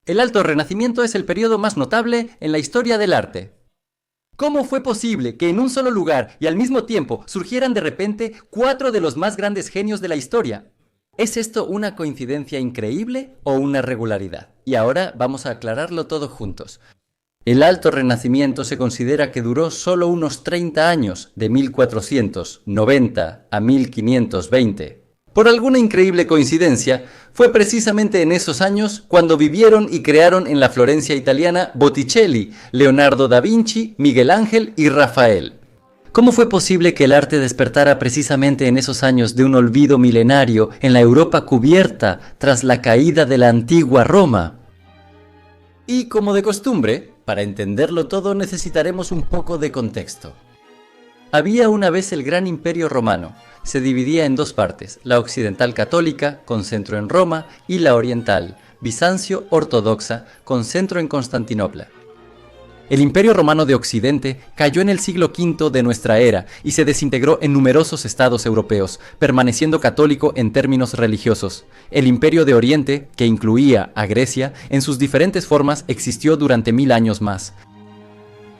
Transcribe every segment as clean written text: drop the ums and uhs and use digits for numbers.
El Alto Renacimiento es el periodo más notable en la historia del arte. ¿Cómo fue posible que en un solo lugar y al mismo tiempo surgieran de repente 4 de los más grandes genios de la historia? ¿Es esto una coincidencia increíble o una regularidad? Y ahora vamos a aclararlo todo juntos. El Alto Renacimiento se considera que duró solo unos 30 años, de 1490 a 1520. Por alguna increíble coincidencia, fue precisamente en esos años cuando vivieron y crearon en la Florencia italiana Botticelli, Leonardo da Vinci, Miguel Ángel y Rafael. ¿Cómo fue posible que el arte despertara precisamente en esos años de un olvido milenario en la Europa cubierta tras la caída de la antigua Roma? Y como de costumbre, para entenderlo todo necesitaremos un poco de contexto. Había una vez el gran Imperio Romano. Se dividía en 2 partes, la occidental católica, con centro en Roma, y la oriental, Bizancio ortodoxa, con centro en Constantinopla. El Imperio Romano de Occidente cayó en el siglo V de nuestra era y se desintegró en numerosos estados europeos, permaneciendo católico en términos religiosos. El Imperio de Oriente, que incluía a Grecia, en sus diferentes formas existió durante 1000 años más.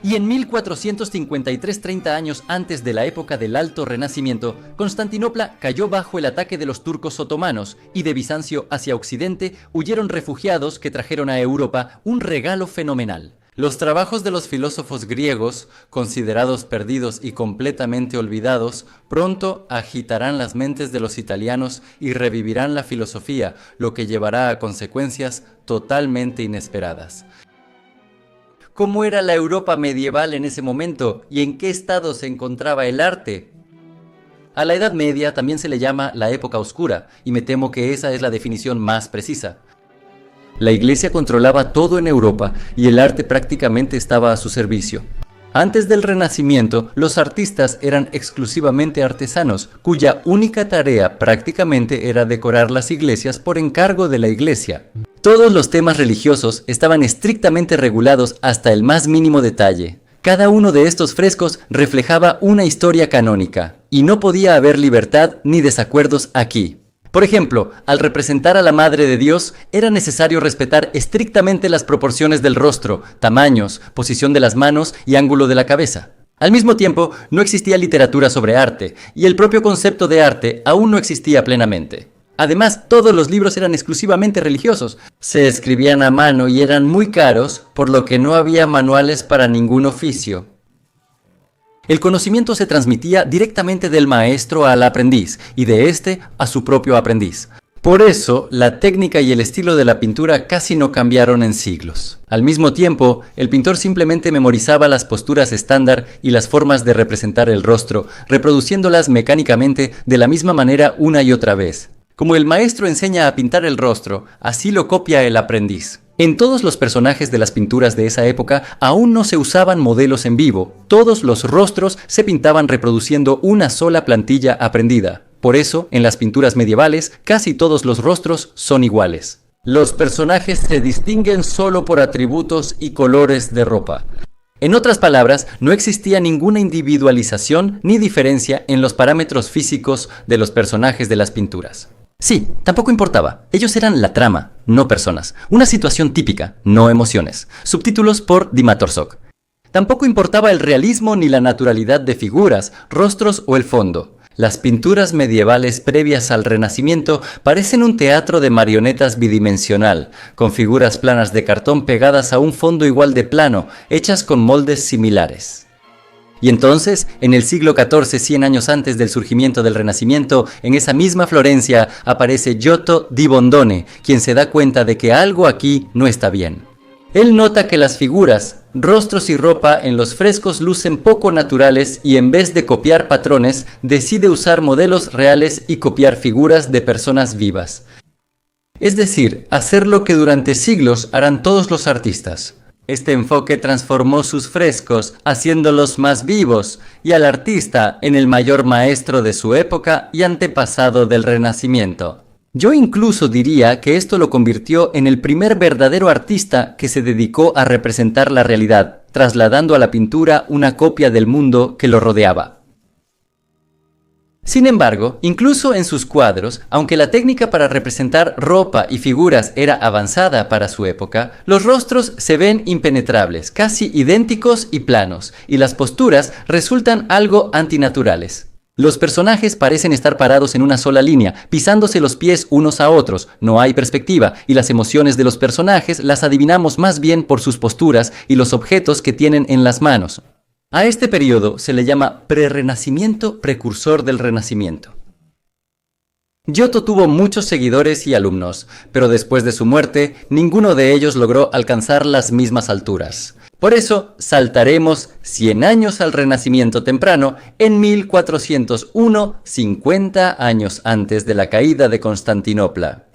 Y en 1453, 30 años antes de la época del Alto Renacimiento, Constantinopla cayó bajo el ataque de los turcos otomanos y de Bizancio hacia Occidente huyeron refugiados que trajeron a Europa un regalo fenomenal. Los trabajos de los filósofos griegos, considerados perdidos y completamente olvidados, pronto agitarán las mentes de los italianos y revivirán la filosofía, lo que llevará a consecuencias totalmente inesperadas. ¿Cómo era la Europa medieval en ese momento y en qué estado se encontraba el arte? A la Edad Media también se le llama la época oscura, y me temo que esa es la definición más precisa. La Iglesia controlaba todo en Europa y el arte prácticamente estaba a su servicio. Antes del Renacimiento, los artistas eran exclusivamente artesanos, cuya única tarea prácticamente era decorar las iglesias por encargo de la Iglesia. Todos los temas religiosos estaban estrictamente regulados hasta el más mínimo detalle. Cada uno de estos frescos reflejaba una historia canónica, y no podía haber libertad ni desacuerdos aquí. Por ejemplo, al representar a la Madre de Dios, era necesario respetar estrictamente las proporciones del rostro, tamaños, posición de las manos y ángulo de la cabeza. Al mismo tiempo, no existía literatura sobre arte, y el propio concepto de arte aún no existía plenamente. Además, todos los libros eran exclusivamente religiosos. Se escribían a mano y eran muy caros, por lo que no había manuales para ningún oficio. El conocimiento se transmitía directamente del maestro al aprendiz y de este a su propio aprendiz. Por eso, la técnica y el estilo de la pintura casi no cambiaron en siglos. Al mismo tiempo, el pintor simplemente memorizaba las posturas estándar y las formas de representar el rostro, reproduciéndolas mecánicamente de la misma manera una y otra vez. Como el maestro enseña a pintar el rostro, así lo copia el aprendiz. En todos los personajes de las pinturas de esa época aún no se usaban modelos en vivo. Todos los rostros se pintaban reproduciendo una sola plantilla aprendida. Por eso, en las pinturas medievales, casi todos los rostros son iguales. Los personajes se distinguen solo por atributos y colores de ropa. En otras palabras, no existía ninguna individualización ni diferencia en los parámetros físicos de los personajes de las pinturas. Sí, tampoco importaba. Ellos eran la trama, no personas. Una situación típica, no emociones. Subtítulos por Dima Torsok. Tampoco importaba el realismo ni la naturalidad de figuras, rostros o el fondo. Las pinturas medievales previas al Renacimiento parecen un teatro de marionetas bidimensional, con figuras planas de cartón pegadas a un fondo igual de plano, hechas con moldes similares. Y entonces, en el siglo XIV, 100 años antes del surgimiento del Renacimiento, en esa misma Florencia aparece Giotto di Bondone, quien se da cuenta de que algo aquí no está bien. Él nota que las figuras, rostros y ropa en los frescos lucen poco naturales y en vez de copiar patrones, decide usar modelos reales y copiar figuras de personas vivas. Es decir, hacer lo que durante siglos harán todos los artistas. Este enfoque transformó sus frescos, haciéndolos más vivos, y al artista en el mayor maestro de su época y antepasado del Renacimiento. Yo incluso diría que esto lo convirtió en el primer verdadero artista que se dedicó a representar la realidad, trasladando a la pintura una copia del mundo que lo rodeaba. Sin embargo, incluso en sus cuadros, aunque la técnica para representar ropa y figuras era avanzada para su época, los rostros se ven impenetrables, casi idénticos y planos, y las posturas resultan algo antinaturales. Los personajes parecen estar parados en una sola línea, pisándose los pies unos a otros, no hay perspectiva, y las emociones de los personajes las adivinamos más bien por sus posturas y los objetos que tienen en las manos. A este periodo se le llama prerrenacimiento, precursor del Renacimiento. Giotto tuvo muchos seguidores y alumnos, pero después de su muerte, ninguno de ellos logró alcanzar las mismas alturas. Por eso, saltaremos 100 años al Renacimiento temprano en 1401, 50 años antes de la caída de Constantinopla.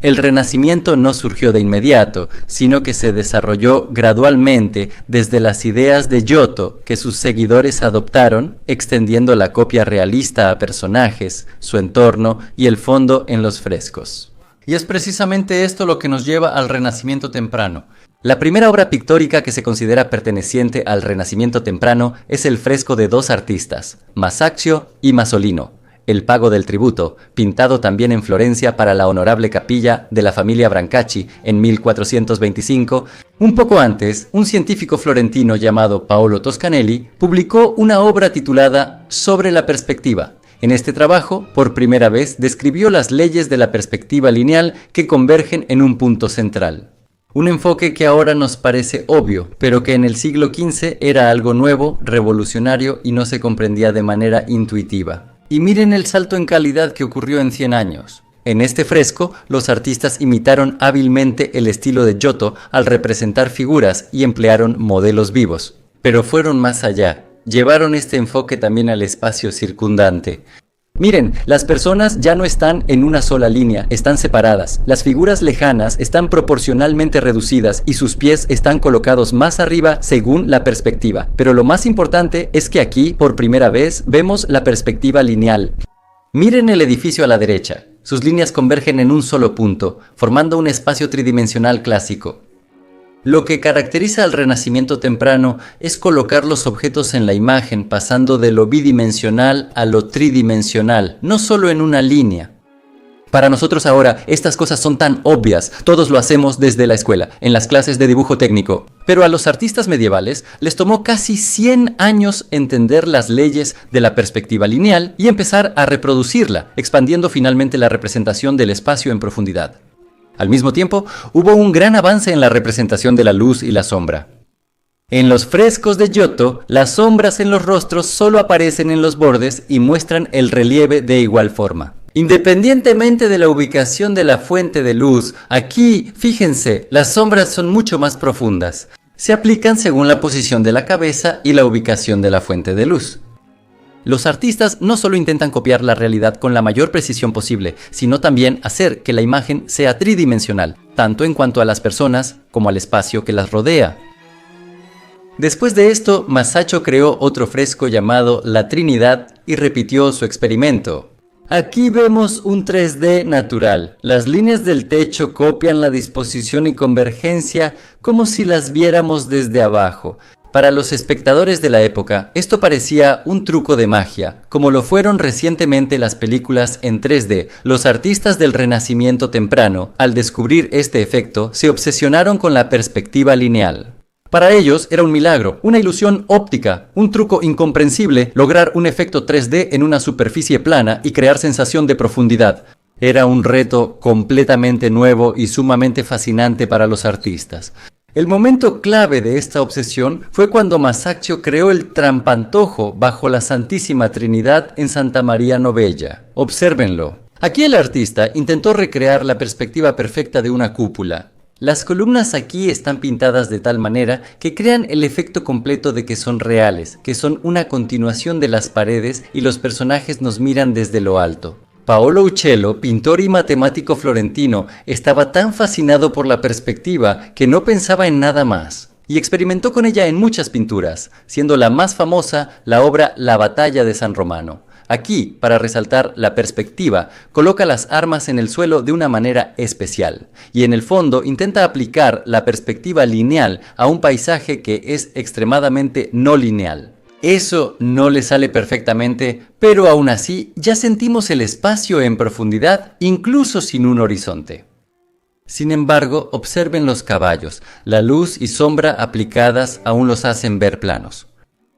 El Renacimiento no surgió de inmediato, sino que se desarrolló gradualmente desde las ideas de Giotto que sus seguidores adoptaron, extendiendo la copia realista a personajes, su entorno y el fondo en los frescos. Y es precisamente esto lo que nos lleva al Renacimiento temprano. La primera obra pictórica que se considera perteneciente al Renacimiento temprano es el fresco de dos artistas, Masaccio y Masolino, El pago del tributo, pintado también en Florencia para la honorable capilla de la familia Brancacci en 1425. Un poco antes, un científico florentino llamado Paolo Toscanelli publicó una obra titulada Sobre la perspectiva. En este trabajo, por primera vez, describió las leyes de la perspectiva lineal que convergen en un punto central. Un enfoque que ahora nos parece obvio, pero que en el siglo XV era algo nuevo, revolucionario y no se comprendía de manera intuitiva. Y miren el salto en calidad que ocurrió en 100 años. En este fresco, los artistas imitaron hábilmente el estilo de Giotto al representar figuras y emplearon modelos vivos. Pero fueron más allá. Llevaron este enfoque también al espacio circundante. Miren, las personas ya no están en una sola línea, están separadas. Las figuras lejanas están proporcionalmente reducidas y sus pies están colocados más arriba según la perspectiva. Pero lo más importante es que aquí, por primera vez, vemos la perspectiva lineal. Miren el edificio a la derecha. Sus líneas convergen en un solo punto, formando un espacio tridimensional clásico. Lo que caracteriza al Renacimiento temprano es colocar los objetos en la imagen pasando de lo bidimensional a lo tridimensional, no solo en una línea. Para nosotros ahora, estas cosas son tan obvias, todos lo hacemos desde la escuela, en las clases de dibujo técnico. Pero a los artistas medievales les tomó casi 100 años entender las leyes de la perspectiva lineal y empezar a reproducirla, expandiendo finalmente la representación del espacio en profundidad. Al mismo tiempo, hubo un gran avance en la representación de la luz y la sombra. En los frescos de Giotto, las sombras en los rostros solo aparecen en los bordes y muestran el relieve de igual forma. Independientemente de la ubicación de la fuente de luz, aquí, fíjense, las sombras son mucho más profundas. Se aplican según la posición de la cabeza y la ubicación de la fuente de luz. Los artistas no solo intentan copiar la realidad con la mayor precisión posible, sino también hacer que la imagen sea tridimensional, tanto en cuanto a las personas como al espacio que las rodea. Después de esto, Masaccio creó otro fresco llamado La Trinidad y repitió su experimento. Aquí vemos un 3D natural. Las líneas del techo copian la disposición y convergencia como si las viéramos desde abajo. Para los espectadores de la época, esto parecía un truco de magia, como lo fueron recientemente las películas en 3D. Los artistas del Renacimiento temprano, al descubrir este efecto, se obsesionaron con la perspectiva lineal. Para ellos era un milagro, una ilusión óptica, un truco incomprensible lograr un efecto 3D en una superficie plana y crear sensación de profundidad. Era un reto completamente nuevo y sumamente fascinante para los artistas. El momento clave de esta obsesión fue cuando Masaccio creó el trampantojo bajo la Santísima Trinidad en Santa María Novella. Obsérvenlo. Aquí el artista intentó recrear la perspectiva perfecta de una cúpula. Las columnas aquí están pintadas de tal manera que crean el efecto completo de que son reales, que son una continuación de las paredes y los personajes nos miran desde lo alto. Paolo Uccello, pintor y matemático florentino, estaba tan fascinado por la perspectiva que no pensaba en nada más, y experimentó con ella en muchas pinturas, siendo la más famosa la obra La Batalla de San Romano. Aquí, para resaltar la perspectiva, coloca las armas en el suelo de una manera especial, y en el fondo intenta aplicar la perspectiva lineal a un paisaje que es extremadamente no lineal. Eso no le sale perfectamente, pero aún así ya sentimos el espacio en profundidad, incluso sin un horizonte. Sin embargo, observen los caballos. La luz y sombra aplicadas aún los hacen ver planos.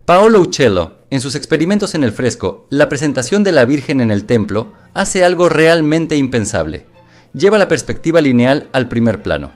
Paolo Uccello, en sus experimentos en el fresco, la presentación de la Virgen en el templo, hace algo realmente impensable. Lleva la perspectiva lineal al primer plano.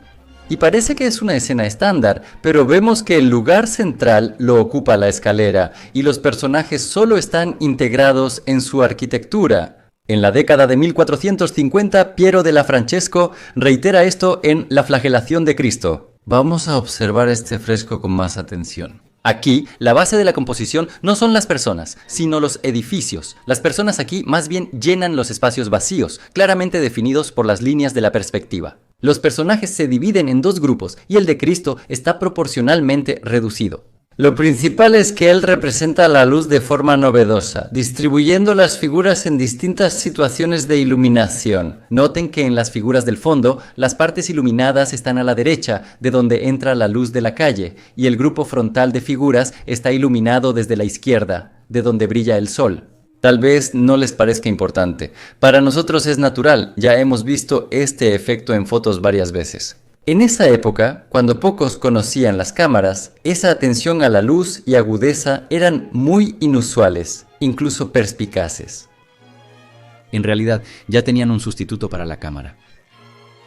Y parece que es una escena estándar, pero vemos que el lugar central lo ocupa la escalera y los personajes solo están integrados en su arquitectura. En la década de 1450, Piero della Francesco reitera esto en La flagelación de Cristo. Vamos a observar este fresco con más atención. Aquí, la base de la composición no son las personas, sino los edificios. Las personas aquí más bien llenan los espacios vacíos, claramente definidos por las líneas de la perspectiva. Los personajes se dividen en dos grupos y el de Cristo está proporcionalmente reducido. Lo principal es que él representa la luz de forma novedosa, distribuyendo las figuras en distintas situaciones de iluminación. Noten que en las figuras del fondo, las partes iluminadas están a la derecha, de donde entra la luz de la calle, y el grupo frontal de figuras está iluminado desde la izquierda, de donde brilla el sol. Tal vez no les parezca importante. Para nosotros es natural, ya hemos visto este efecto en fotos varias veces. En esa época, cuando pocos conocían las cámaras, esa atención a la luz y agudeza eran muy inusuales, incluso perspicaces. En realidad, ya tenían un sustituto para la cámara.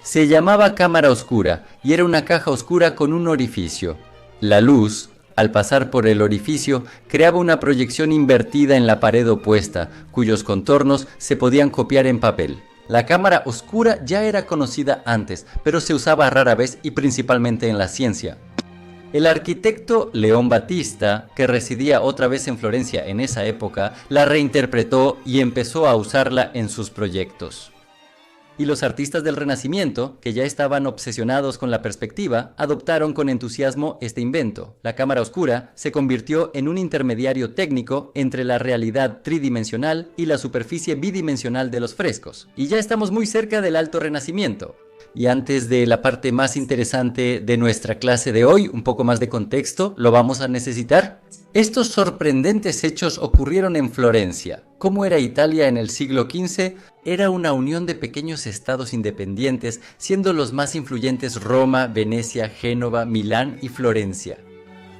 Se llamaba cámara oscura y era una caja oscura con un orificio. La luz, al pasar por el orificio, creaba una proyección invertida en la pared opuesta, cuyos contornos se podían copiar en papel. La cámara oscura ya era conocida antes, pero se usaba rara vez y principalmente en la ciencia. El arquitecto León Battista, que residía otra vez en Florencia en esa época, la reinterpretó y empezó a usarla en sus proyectos. Y los artistas del Renacimiento, que ya estaban obsesionados con la perspectiva, adoptaron con entusiasmo este invento. La cámara oscura se convirtió en un intermediario técnico entre la realidad tridimensional y la superficie bidimensional de los frescos. Y ya estamos muy cerca del Alto Renacimiento. Y antes de la parte más interesante de nuestra clase de hoy, un poco más de contexto, ¿lo vamos a necesitar? Estos sorprendentes hechos ocurrieron en Florencia. ¿Cómo era Italia en el siglo XV? Era una unión de pequeños estados independientes, siendo los más influyentes Roma, Venecia, Génova, Milán y Florencia.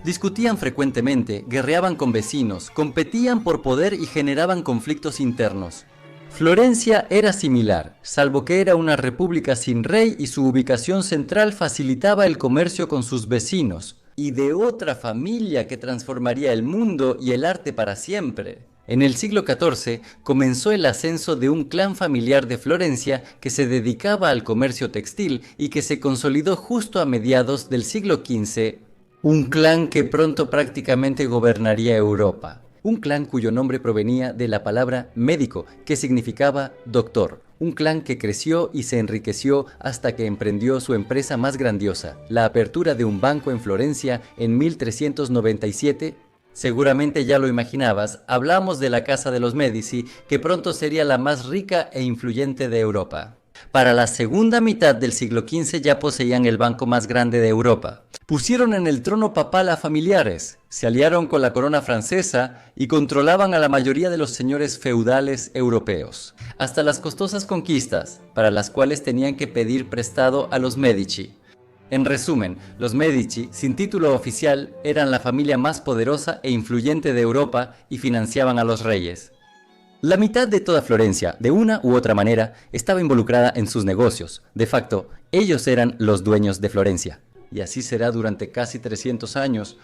Discutían frecuentemente, guerreaban con vecinos, competían por poder y generaban conflictos internos. Florencia era similar, salvo que era una república sin rey y su ubicación central facilitaba el comercio con sus vecinos, y de otra familia que transformaría el mundo y el arte para siempre. En el siglo XIV comenzó el ascenso de un clan familiar de Florencia que se dedicaba al comercio textil y que se consolidó justo a mediados del siglo XV, un clan que pronto prácticamente gobernaría Europa. Un clan cuyo nombre provenía de la palabra médico, que significaba doctor. Un clan que creció y se enriqueció hasta que emprendió su empresa más grandiosa, la apertura de un banco en Florencia en 1397. Seguramente ya lo imaginabas, hablamos de la Casa de los Medici, que pronto sería la más rica e influyente de Europa. Para la segunda mitad del siglo XV ya poseían el banco más grande de Europa. Pusieron en el trono papal a familiares, se aliaron con la corona francesa y controlaban a la mayoría de los señores feudales europeos, hasta las costosas conquistas, para las cuales tenían que pedir prestado a los Medici. En resumen, los Medici, sin título oficial, eran la familia más poderosa e influyente de Europa y financiaban a los reyes. La mitad de toda Florencia, de una u otra manera, estaba involucrada en sus negocios. De facto, ellos eran los dueños de Florencia. Y así será durante casi 300 años.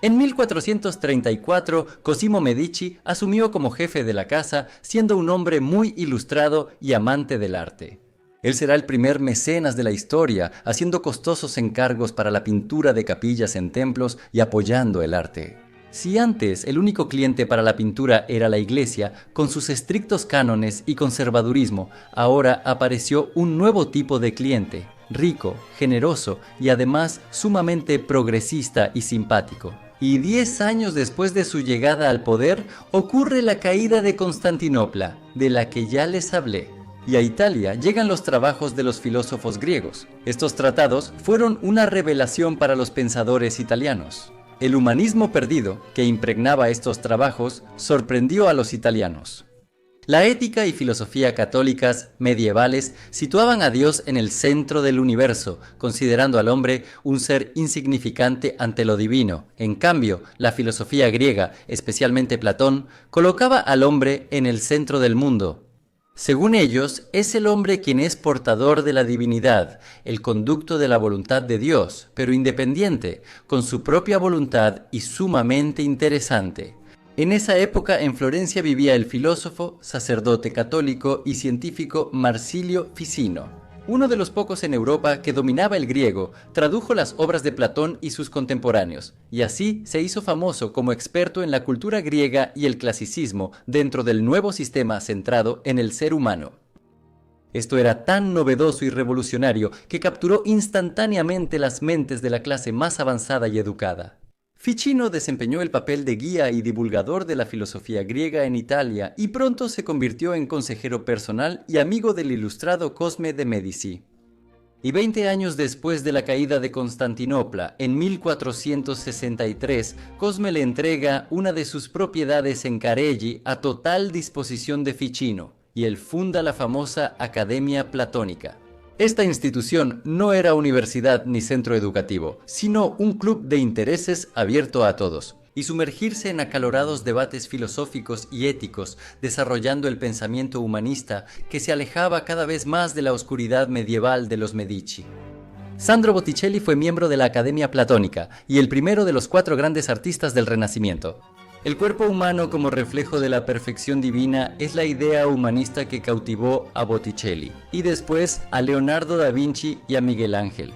En 1434, Cosimo Medici asumió como jefe de la casa, siendo un hombre muy ilustrado y amante del arte. Él será el primer mecenas de la historia, haciendo costosos encargos para la pintura de capillas en templos y apoyando el arte. Si antes el único cliente para la pintura era la iglesia, con sus estrictos cánones y conservadurismo, ahora apareció un nuevo tipo de cliente, rico, generoso y además sumamente progresista y simpático. Y 10 años después de su llegada al poder, ocurre la caída de Constantinopla, de la que ya les hablé. Y a Italia llegan los trabajos de los filósofos griegos. Estos tratados fueron una revelación para los pensadores italianos. El humanismo perdido que impregnaba estos trabajos sorprendió a los italianos. La ética y filosofía católicas medievales situaban a Dios en el centro del universo, considerando al hombre un ser insignificante ante lo divino. En cambio, la filosofía griega, especialmente Platón, colocaba al hombre en el centro del mundo. Según ellos, es el hombre quien es portador de la divinidad, el conducto de la voluntad de Dios, pero independiente, con su propia voluntad y sumamente interesante. En esa época en Florencia vivía el filósofo, sacerdote católico y científico Marsilio Ficino. Uno de los pocos en Europa que dominaba el griego, tradujo las obras de Platón y sus contemporáneos, y así se hizo famoso como experto en la cultura griega y el clasicismo dentro del nuevo sistema centrado en el ser humano. Esto era tan novedoso y revolucionario que capturó instantáneamente las mentes de la clase más avanzada y educada. Ficino desempeñó el papel de guía y divulgador de la filosofía griega en Italia y pronto se convirtió en consejero personal y amigo del ilustrado Cosme de Medici. Y 20 años después de la caída de Constantinopla, en 1463, Cosme le entrega una de sus propiedades en Careggi a total disposición de Ficino, y él funda la famosa Academia Platónica. Esta institución no era universidad ni centro educativo, sino un club de intereses abierto a todos, y sumergirse en acalorados debates filosóficos y éticos, desarrollando el pensamiento humanista que se alejaba cada vez más de la oscuridad medieval de los Medici. Sandro Botticelli fue miembro de la Academia Platónica y el primero de los 4 grandes artistas del Renacimiento. El cuerpo humano como reflejo de la perfección divina es la idea humanista que cautivó a Botticelli y después a Leonardo da Vinci y a Miguel Ángel.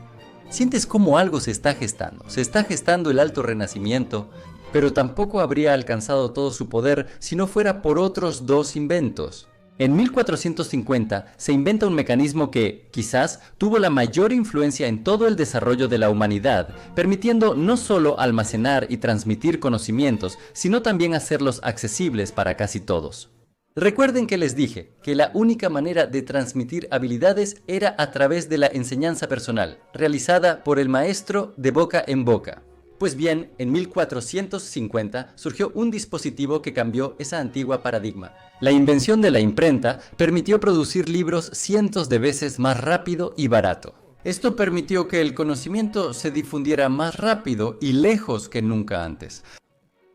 Sientes cómo algo se está gestando el Alto Renacimiento, pero tampoco habría alcanzado todo su poder si no fuera por otros 2 inventos. En 1450 se inventa un mecanismo que, quizás, tuvo la mayor influencia en todo el desarrollo de la humanidad, permitiendo no solo almacenar y transmitir conocimientos, sino también hacerlos accesibles para casi todos. Recuerden que les dije que la única manera de transmitir habilidades era a través de la enseñanza personal, realizada por el maestro de boca en boca. Pues bien, en 1450 surgió un dispositivo que cambió esa antigua paradigma. La invención de la imprenta permitió producir libros cientos de veces más rápido y barato. Esto permitió que el conocimiento se difundiera más rápido y lejos que nunca antes.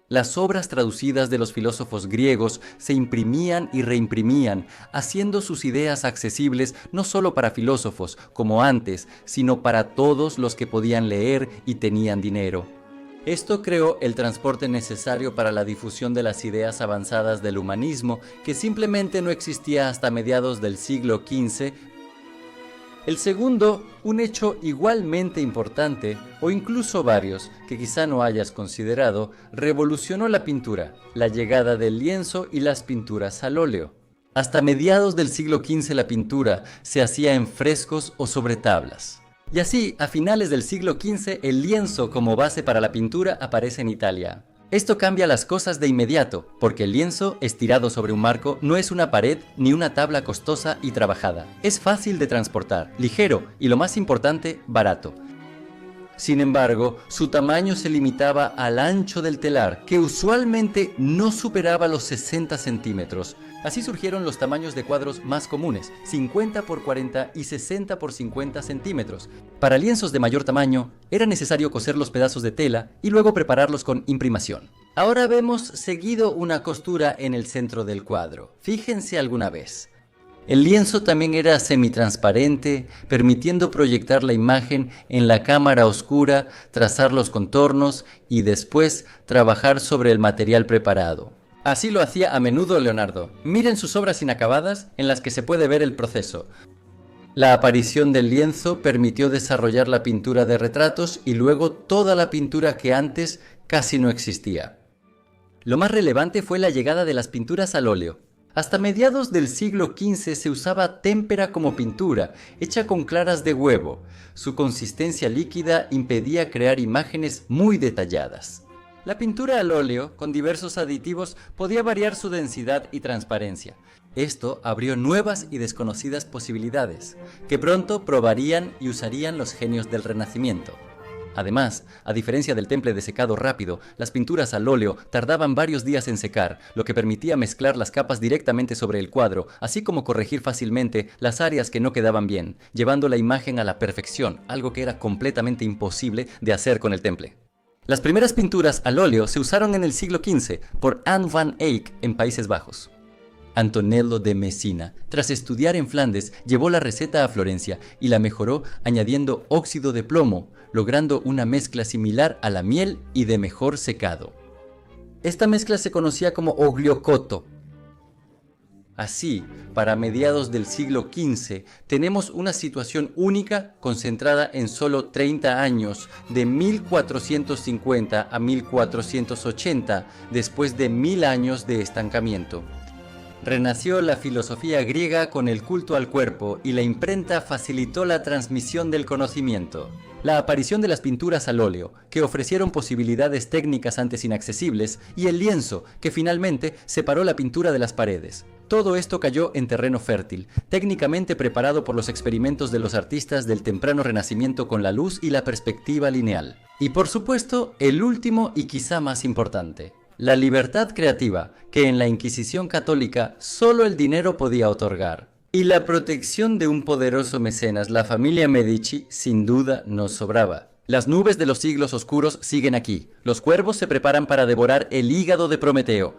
Las obras traducidas de los filósofos griegos se imprimían y reimprimían, haciendo sus ideas accesibles no solo para filósofos, como antes, sino para todos los que podían leer y tenían dinero. Esto creó el transporte necesario para la difusión de las ideas avanzadas del humanismo, que simplemente no existía hasta mediados del siglo XV. El segundo, un hecho igualmente importante, o incluso varios, que quizá no hayas considerado, revolucionó la pintura, la llegada del lienzo y las pinturas al óleo. Hasta mediados del siglo XV la pintura se hacía en frescos o sobre tablas. Y así, a finales del siglo XV, el lienzo como base para la pintura aparece en Italia. Esto cambia las cosas de inmediato, porque el lienzo, estirado sobre un marco, no es una pared ni una tabla costosa y trabajada. Es fácil de transportar, ligero y, lo más importante, barato. Sin embargo, su tamaño se limitaba al ancho del telar, que usualmente no superaba los 60 centímetros. Así surgieron los tamaños de cuadros más comunes, 50 por 40 y 60 por 50 centímetros. Para lienzos de mayor tamaño, era necesario coser los pedazos de tela y luego prepararlos con imprimación. Ahora vemos seguido una costura en el centro del cuadro. Fíjense alguna vez. El lienzo también era semitransparente, permitiendo proyectar la imagen en la cámara oscura, trazar los contornos y después trabajar sobre el material preparado. Así lo hacía a menudo Leonardo. Miren sus obras inacabadas en las que se puede ver el proceso. La aparición del lienzo permitió desarrollar la pintura de retratos y luego toda la pintura que antes casi no existía. Lo más relevante fue la llegada de las pinturas al óleo. Hasta mediados del siglo XV se usaba témpera como pintura, hecha con claras de huevo. Su consistencia líquida impedía crear imágenes muy detalladas. La pintura al óleo, con diversos aditivos, podía variar su densidad y transparencia. Esto abrió nuevas y desconocidas posibilidades, que pronto probarían y usarían los genios del Renacimiento. Además, a diferencia del temple de secado rápido, las pinturas al óleo tardaban varios días en secar, lo que permitía mezclar las capas directamente sobre el cuadro, así como corregir fácilmente las áreas que no quedaban bien, llevando la imagen a la perfección, algo que era completamente imposible de hacer con el temple. Las primeras pinturas al óleo se usaron en el siglo XV por Anne van Eyck en Países Bajos. Antonello de Messina, tras estudiar en Flandes, llevó la receta a Florencia y la mejoró añadiendo óxido de plomo, logrando una mezcla similar a la miel y de mejor secado. Esta mezcla se conocía como ogliocotto. Así, para mediados del siglo XV, tenemos una situación única concentrada en solo 30 años, de 1450 a 1480, después de 1000 años de estancamiento. Renació la filosofía griega con el culto al cuerpo y la imprenta facilitó la transmisión del conocimiento. La aparición de las pinturas al óleo, que ofrecieron posibilidades técnicas antes inaccesibles, y el lienzo, que finalmente separó la pintura de las paredes. Todo esto cayó en terreno fértil, técnicamente preparado por los experimentos de los artistas del temprano Renacimiento con la luz y la perspectiva lineal. Y por supuesto, el último y quizá más importante. La libertad creativa, que en la Inquisición católica solo el dinero podía otorgar. Y la protección de un poderoso mecenas, la familia Medici, sin duda nos sobraba. Las nubes de los siglos oscuros siguen aquí. Los cuervos se preparan para devorar el hígado de Prometeo.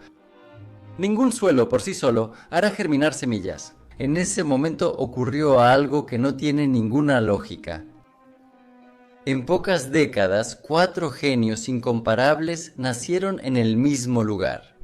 Ningún suelo por sí solo hará germinar semillas. En ese momento ocurrió algo que no tiene ninguna lógica. En pocas décadas, 4 genios incomparables nacieron en el mismo lugar.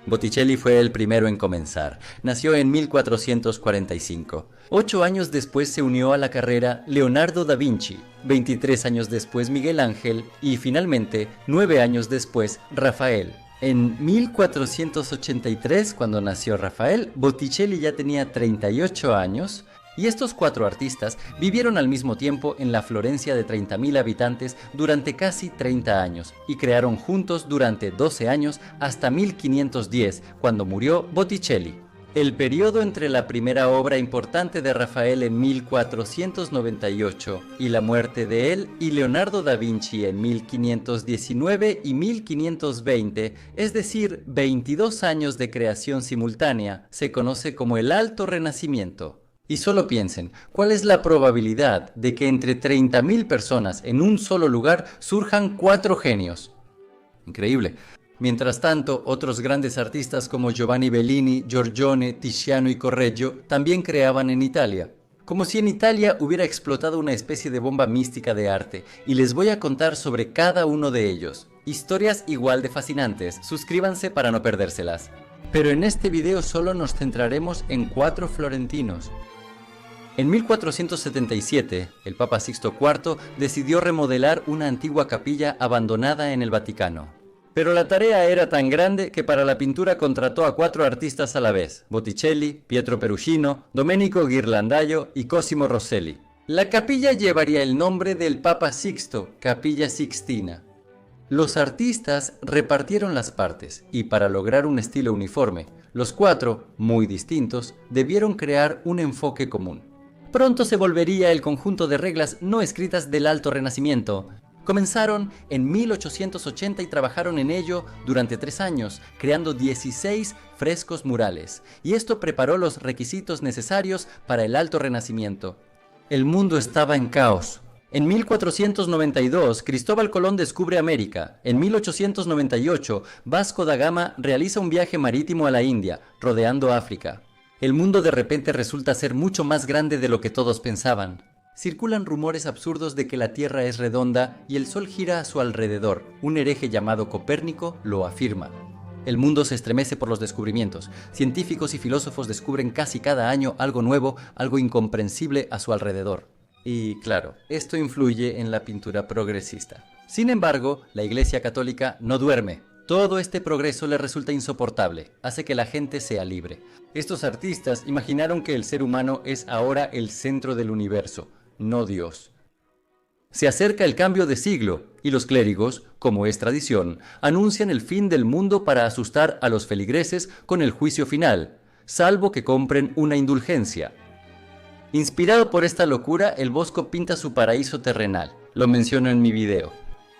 Botticelli fue el primero en comenzar. Nació en 1445. 8 años después se unió a la carrera Leonardo da Vinci, 23 años después Miguel Ángel y finalmente 9 años después Rafael. En 1483, cuando nació Rafael, Botticelli ya tenía 38 años. Y estos 4 artistas vivieron al mismo tiempo en la Florencia de 30.000 habitantes durante casi 30 años y crearon juntos durante 12 años hasta 1510, cuando murió Botticelli. El periodo entre la primera obra importante de Rafael en 1498 y la muerte de él y Leonardo da Vinci en 1519 y 1520, es decir, 22 años de creación simultánea, se conoce como el Alto Renacimiento. Y solo piensen, ¿cuál es la probabilidad de que entre 30.000 personas en un solo lugar surjan 4 genios? Increíble. Mientras tanto, otros grandes artistas como Giovanni Bellini, Giorgione, Tiziano y Correggio también creaban en Italia. Como si en Italia hubiera explotado una especie de bomba mística de arte, y les voy a contar sobre cada uno de ellos. Historias igual de fascinantes, suscríbanse para no perdérselas. Pero en este video solo nos centraremos en 4 florentinos. En 1477, el Papa Sixto IV decidió remodelar una antigua capilla abandonada en el Vaticano. Pero la tarea era tan grande que para la pintura contrató a 4 artistas a la vez: Botticelli, Pietro Perugino, Domenico Ghirlandaio y Cosimo Rosselli. La capilla llevaría el nombre del Papa Sixto, Capilla Sixtina. Los artistas repartieron las partes y para lograr un estilo uniforme, los 4, muy distintos, debieron crear un enfoque común. Pronto se volvería el conjunto de reglas no escritas del Alto Renacimiento. Comenzaron en 1880 y trabajaron en ello durante 3 años, creando 16 frescos murales. Y esto preparó los requisitos necesarios para el Alto Renacimiento. El mundo estaba en caos. En 1492, Cristóbal Colón descubre América. En 1898, Vasco da Gama realiza un viaje marítimo a la India, rodeando África. El mundo de repente resulta ser mucho más grande de lo que todos pensaban. Circulan rumores absurdos de que la Tierra es redonda y el Sol gira a su alrededor. Un hereje llamado Copérnico lo afirma. El mundo se estremece por los descubrimientos. Científicos y filósofos descubren casi cada año algo nuevo, algo incomprensible a su alrededor. Y claro, esto influye en la pintura progresista. Sin embargo, la Iglesia Católica no duerme. Todo este progreso le resulta insoportable, hace que la gente sea libre. Estos artistas imaginaron que el ser humano es ahora el centro del universo, no Dios. Se acerca el cambio de siglo y los clérigos, como es tradición, anuncian el fin del mundo para asustar a los feligreses con el juicio final, salvo que compren una indulgencia. Inspirado por esta locura, el Bosco pinta su paraíso terrenal. Lo menciono en mi video.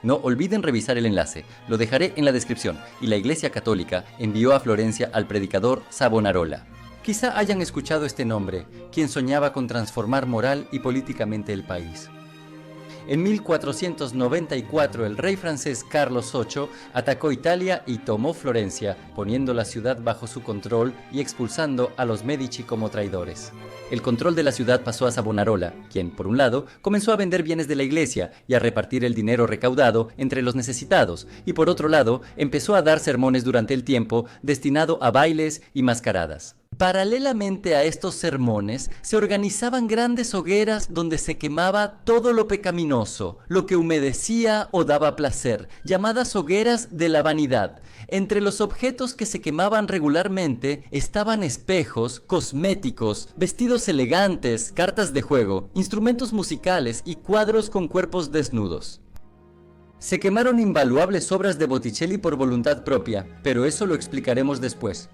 No olviden revisar el enlace, lo dejaré en la descripción, y la Iglesia Católica envió a Florencia al predicador Savonarola. Quizá hayan escuchado este nombre, quien soñaba con transformar moral y políticamente el país. En 1494 el rey francés Carlos VIII atacó Italia y tomó Florencia, poniendo la ciudad bajo su control y expulsando a los Medici como traidores. El control de la ciudad pasó a Savonarola, quien, por un lado, comenzó a vender bienes de la iglesia y a repartir el dinero recaudado entre los necesitados, y por otro lado, empezó a dar sermones durante el tiempo destinado a bailes y mascaradas. Paralelamente a estos sermones, se organizaban grandes hogueras donde se quemaba todo lo pecaminoso, lo que humedecía o daba placer, llamadas hogueras de la vanidad. Entre los objetos que se quemaban regularmente estaban espejos, cosméticos, vestidos elegantes, cartas de juego, instrumentos musicales y cuadros con cuerpos desnudos. Se quemaron invaluables obras de Botticelli por voluntad propia, pero eso lo explicaremos después.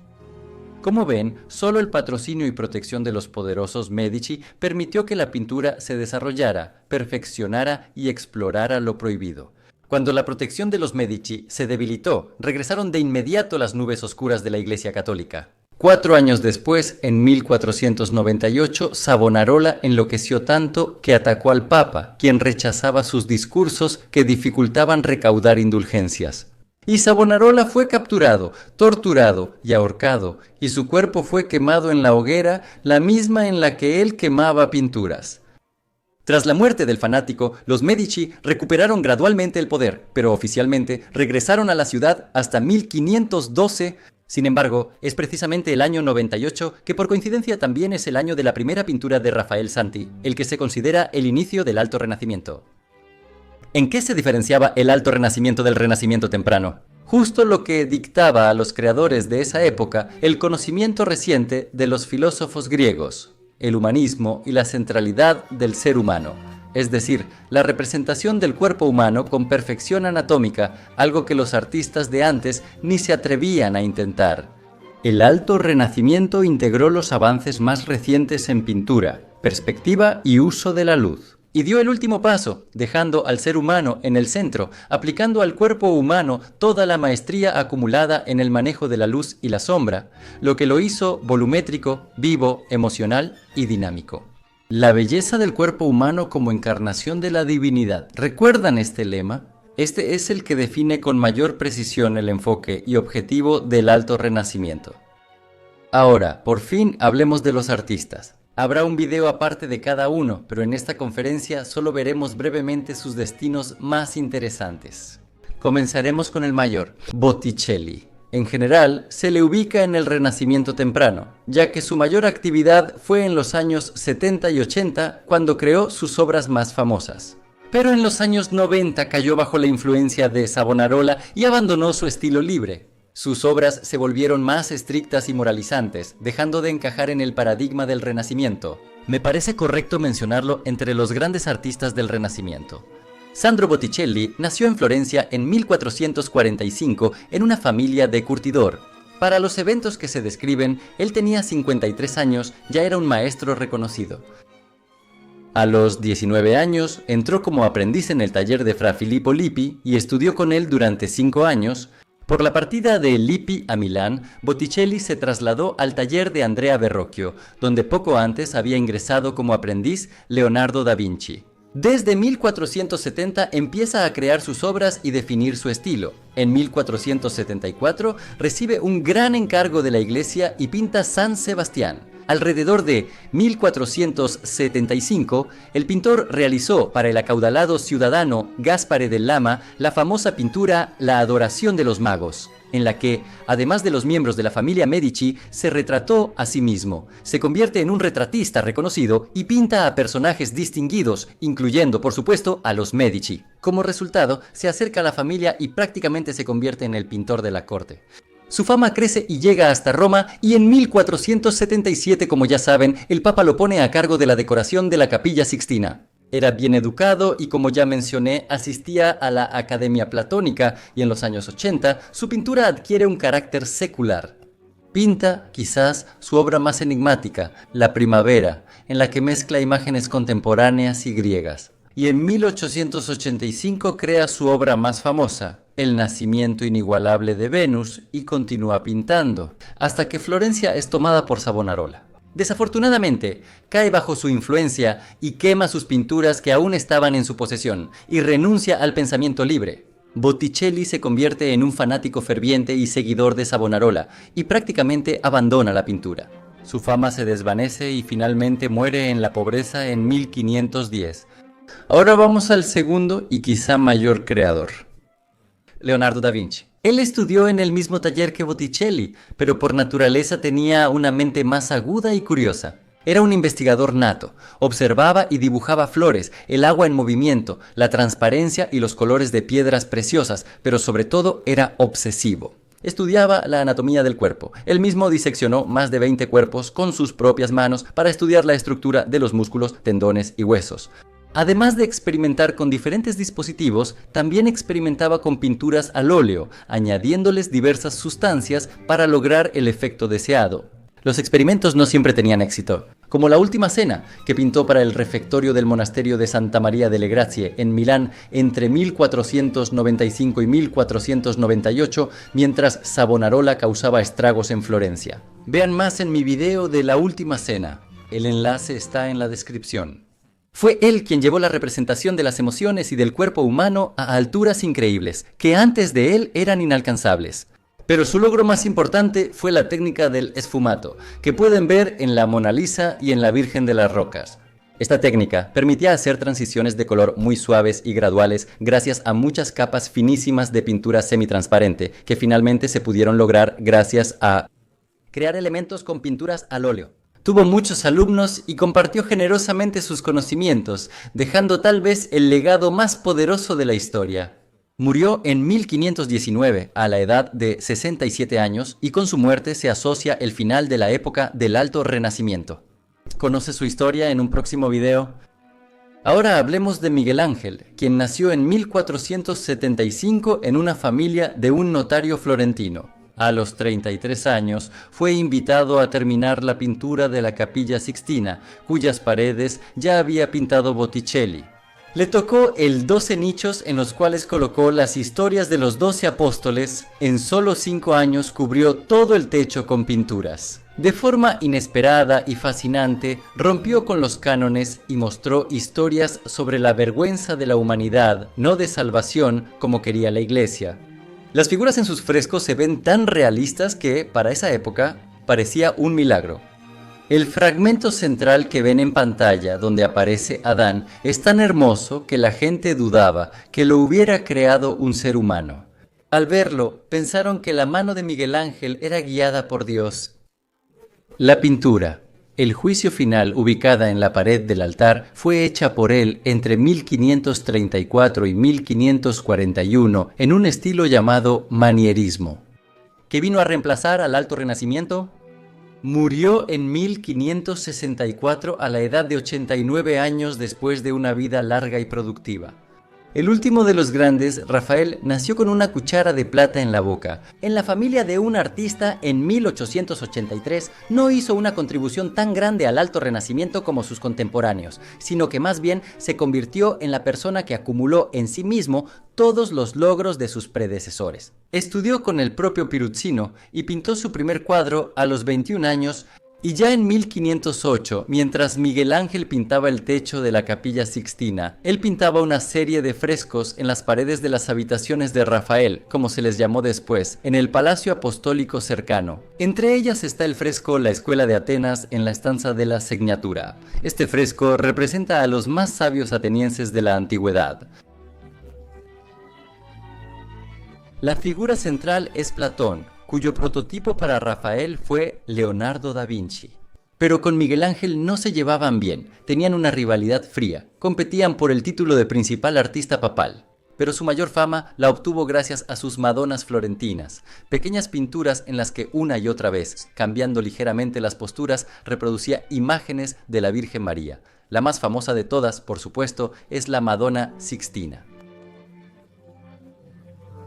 Como ven, solo el patrocinio y protección de los poderosos Medici permitió que la pintura se desarrollara, perfeccionara y explorara lo prohibido. Cuando la protección de los Medici se debilitó, regresaron de inmediato las nubes oscuras de la Iglesia Católica. 4 años después, en 1498, Savonarola enloqueció tanto que atacó al Papa, quien rechazaba sus discursos que dificultaban recaudar indulgencias. Y Savonarola fue capturado, torturado y ahorcado, y su cuerpo fue quemado en la hoguera, la misma en la que él quemaba pinturas. Tras la muerte del fanático, los Medici recuperaron gradualmente el poder, pero oficialmente regresaron a la ciudad hasta 1512. Sin embargo, es precisamente el año 98, que por coincidencia también es el año de la primera pintura de Rafael Santi, el que se considera el inicio del Alto Renacimiento. ¿En qué se diferenciaba el Alto Renacimiento del Renacimiento temprano? Justo lo que dictaba a los creadores de esa época el conocimiento reciente de los filósofos griegos, el humanismo y la centralidad del ser humano, es decir, la representación del cuerpo humano con perfección anatómica, algo que los artistas de antes ni se atrevían a intentar. El Alto Renacimiento integró los avances más recientes en pintura, perspectiva y uso de la luz. Y dio el último paso, dejando al ser humano en el centro, aplicando al cuerpo humano toda la maestría acumulada en el manejo de la luz y la sombra, lo que lo hizo volumétrico, vivo, emocional y dinámico. La belleza del cuerpo humano como encarnación de la divinidad. ¿Recuerdan este lema? Este es el que define con mayor precisión el enfoque y objetivo del Alto Renacimiento. Ahora, por fin, hablemos de los artistas. Habrá un video aparte de cada uno, pero en esta conferencia solo veremos brevemente sus destinos más interesantes. Comenzaremos con el mayor, Botticelli. En general, se le ubica en el Renacimiento temprano, ya que su mayor actividad fue en los años 70 y 80, cuando creó sus obras más famosas. Pero en los años 90 cayó bajo la influencia de Savonarola y abandonó su estilo libre. Sus obras se volvieron más estrictas y moralizantes, dejando de encajar en el paradigma del Renacimiento. Me parece correcto mencionarlo entre los grandes artistas del Renacimiento. Sandro Botticelli nació en Florencia en 1445 en una familia de curtidor. Para los eventos que se describen, él tenía 53 años, ya era un maestro reconocido. A los 19 años, entró como aprendiz en el taller de Fra Filippo Lippi y estudió con él durante 5 años. Por la partida de Lippi a Milán, Botticelli se trasladó al taller de Andrea Verrocchio, donde poco antes había ingresado como aprendiz Leonardo da Vinci. Desde 1470 empieza a crear sus obras y definir su estilo. En 1474 recibe un gran encargo de la iglesia y pinta San Sebastián. Alrededor de 1475, el pintor realizó para el acaudalado ciudadano Gaspare del Lama la famosa pintura La Adoración de los Magos, en la que, además de los miembros de la familia Medici, se retrató a sí mismo. Se convierte en un retratista reconocido y pinta a personajes distinguidos, incluyendo, por supuesto, a los Medici. Como resultado, se acerca a la familia y prácticamente se convierte en el pintor de la corte. Su fama crece y llega hasta Roma, y en 1477, como ya saben, el Papa lo pone a cargo de la decoración de la Capilla Sixtina. Era bien educado y, como ya mencioné, asistía a la Academia Platónica, y en los años 80 su pintura adquiere un carácter secular. Pinta, quizás, su obra más enigmática, La Primavera, en la que mezcla imágenes contemporáneas y griegas. y en 1885 crea su obra más famosa, El nacimiento inigualable de Venus, y continúa pintando, hasta que Florencia es tomada por Savonarola. Desafortunadamente, cae bajo su influencia y quema sus pinturas que aún estaban en su posesión, y renuncia al pensamiento libre. Botticelli se convierte en un fanático ferviente y seguidor de Savonarola, y prácticamente abandona la pintura. Su fama se desvanece y finalmente muere en la pobreza en 1510. Ahora vamos al segundo y quizá mayor creador, Leonardo da Vinci. Él estudió en el mismo taller que Botticelli, pero por naturaleza tenía una mente más aguda y curiosa. Era un investigador nato, observaba y dibujaba flores, el agua en movimiento, la transparencia y los colores de piedras preciosas, pero sobre todo era obsesivo. Estudiaba la anatomía del cuerpo. Él mismo diseccionó más de 20 cuerpos con sus propias manos para estudiar la estructura de los músculos, tendones y huesos. Además de experimentar con diferentes dispositivos, también experimentaba con pinturas al óleo, añadiéndoles diversas sustancias para lograr el efecto deseado. Los experimentos no siempre tenían éxito, como la Última Cena, que pintó para el refectorio del monasterio de Santa María delle Grazie en Milán entre 1495 y 1498, mientras Savonarola causaba estragos en Florencia. Vean más en mi video de la Última Cena. El enlace está en la descripción. Fue él quien llevó la representación de las emociones y del cuerpo humano a alturas increíbles, que antes de él eran inalcanzables. Pero su logro más importante fue la técnica del sfumato, que pueden ver en la Mona Lisa y en la Virgen de las Rocas. Esta técnica permitía hacer transiciones de color muy suaves y graduales gracias a muchas capas finísimas de pintura semitransparente, que finalmente se pudieron lograr gracias a crear elementos con pinturas al óleo. Tuvo muchos alumnos y compartió generosamente sus conocimientos, dejando tal vez el legado más poderoso de la historia. Murió en 1519, a la edad de 67 años, y con su muerte se asocia el final de la época del Alto Renacimiento. Conoce su historia en un próximo video. Ahora hablemos de Miguel Ángel, quien nació en 1475 en una familia de un notario florentino. A los 33 años fue invitado a terminar la pintura de la Capilla Sixtina, cuyas paredes ya había pintado Botticelli. Le tocó el 12 nichos en los cuales colocó las historias de los 12 apóstoles. En solo 5 años cubrió todo el techo con pinturas. De forma inesperada y fascinante, rompió con los cánones y mostró historias sobre la vergüenza de la humanidad, no de salvación como quería la Iglesia. Las figuras en sus frescos se ven tan realistas que, para esa época, parecía un milagro. El fragmento central que ven en pantalla, donde aparece Adán, es tan hermoso que la gente dudaba que lo hubiera creado un ser humano. Al verlo, pensaron que la mano de Miguel Ángel era guiada por Dios. La pintura, el juicio final, ubicada en la pared del altar, fue hecha por él entre 1534 y 1541 en un estilo llamado manierismo. ¿Qué vino a reemplazar al Alto Renacimiento? Murió en 1564 a la edad de 89 años después de una vida larga y productiva. El último de los grandes, Rafael, nació con una cuchara de plata en la boca. En la familia de un artista en 1883 no hizo una contribución tan grande al Alto Renacimiento como sus contemporáneos, sino que más bien se convirtió en la persona que acumuló en sí mismo todos los logros de sus predecesores. Estudió con el propio Piruzzino y pintó su primer cuadro a los 21 años. Y ya en 1508, mientras Miguel Ángel pintaba el techo de la Capilla Sixtina, él pintaba una serie de frescos en las paredes de las habitaciones de Rafael, como se les llamó después, en el Palacio Apostólico cercano. Entre ellas está el fresco La Escuela de Atenas en la Stanza de la Segnatura. Este fresco representa a los más sabios atenienses de la antigüedad. La figura central es Platón, cuyo prototipo para Rafael fue Leonardo da Vinci. Pero con Miguel Ángel no se llevaban bien, tenían una rivalidad fría, competían por el título de principal artista papal. Pero su mayor fama la obtuvo gracias a sus Madonas florentinas, pequeñas pinturas en las que una y otra vez, cambiando ligeramente las posturas, reproducía imágenes de la Virgen María. La más famosa de todas, por supuesto, es la Madonna Sixtina.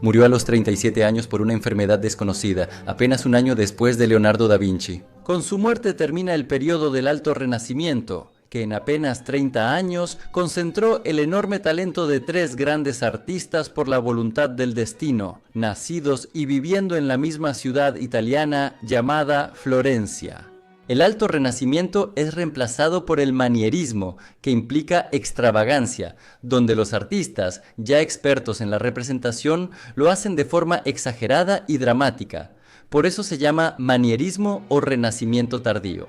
Murió a los 37 años por una enfermedad desconocida, apenas un año después de Leonardo da Vinci. Con su muerte termina el periodo del Alto Renacimiento, que en apenas 30 años concentró el enorme talento de tres grandes artistas por la voluntad del destino, nacidos y viviendo en la misma ciudad italiana llamada Florencia. El Alto Renacimiento es reemplazado por el manierismo, que implica extravagancia, donde los artistas, ya expertos en la representación, lo hacen de forma exagerada y dramática. Por eso se llama manierismo o renacimiento tardío.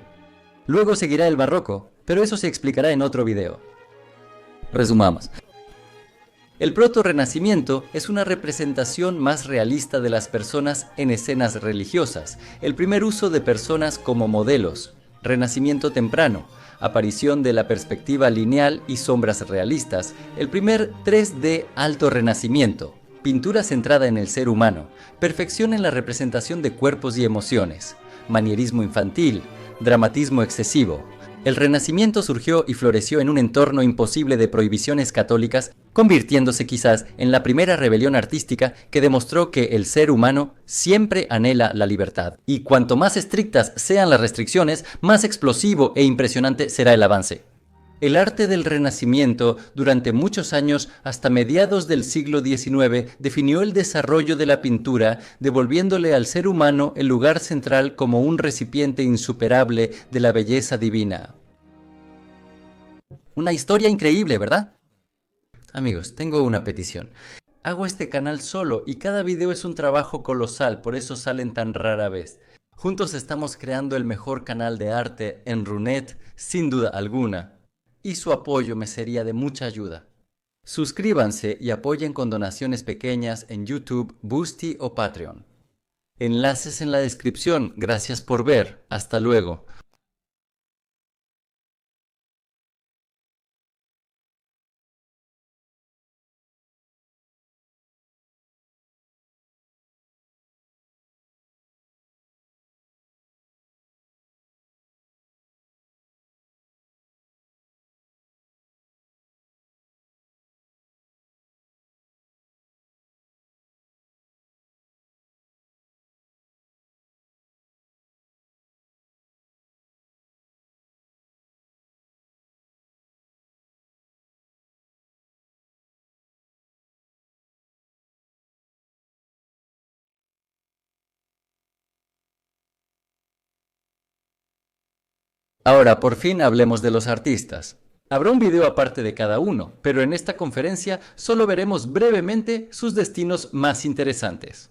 Luego seguirá el barroco, pero eso se explicará en otro video. Resumamos. El proto-renacimiento es una representación más realista de las personas en escenas religiosas, el primer uso de personas como modelos, renacimiento temprano, aparición de la perspectiva lineal y sombras realistas, el primer 3D alto renacimiento, pintura centrada en el ser humano, perfección en la representación de cuerpos y emociones, manierismo infantil, dramatismo excesivo. El Renacimiento surgió y floreció en un entorno imposible de prohibiciones católicas, convirtiéndose quizás en la primera rebelión artística que demostró que el ser humano siempre anhela la libertad. Y cuanto más estrictas sean las restricciones, más explosivo e impresionante será el avance. El arte del Renacimiento, durante muchos años, hasta mediados del siglo XIX, definió el desarrollo de la pintura, devolviéndole al ser humano el lugar central como un recipiente insuperable de la belleza divina. Una historia increíble, ¿verdad? Amigos, tengo una petición. Hago este canal solo y cada video es un trabajo colosal, por eso salen tan rara vez. Juntos estamos creando el mejor canal de arte en Runet, sin duda alguna. Y su apoyo me sería de mucha ayuda. Suscríbanse y apoyen con donaciones pequeñas en YouTube, Boosty o Patreon. Enlaces en la descripción. Gracias por ver. Hasta luego. Ahora, por fin hablemos de los artistas. Habrá un video aparte de cada uno, pero en esta conferencia solo veremos brevemente sus destinos más interesantes.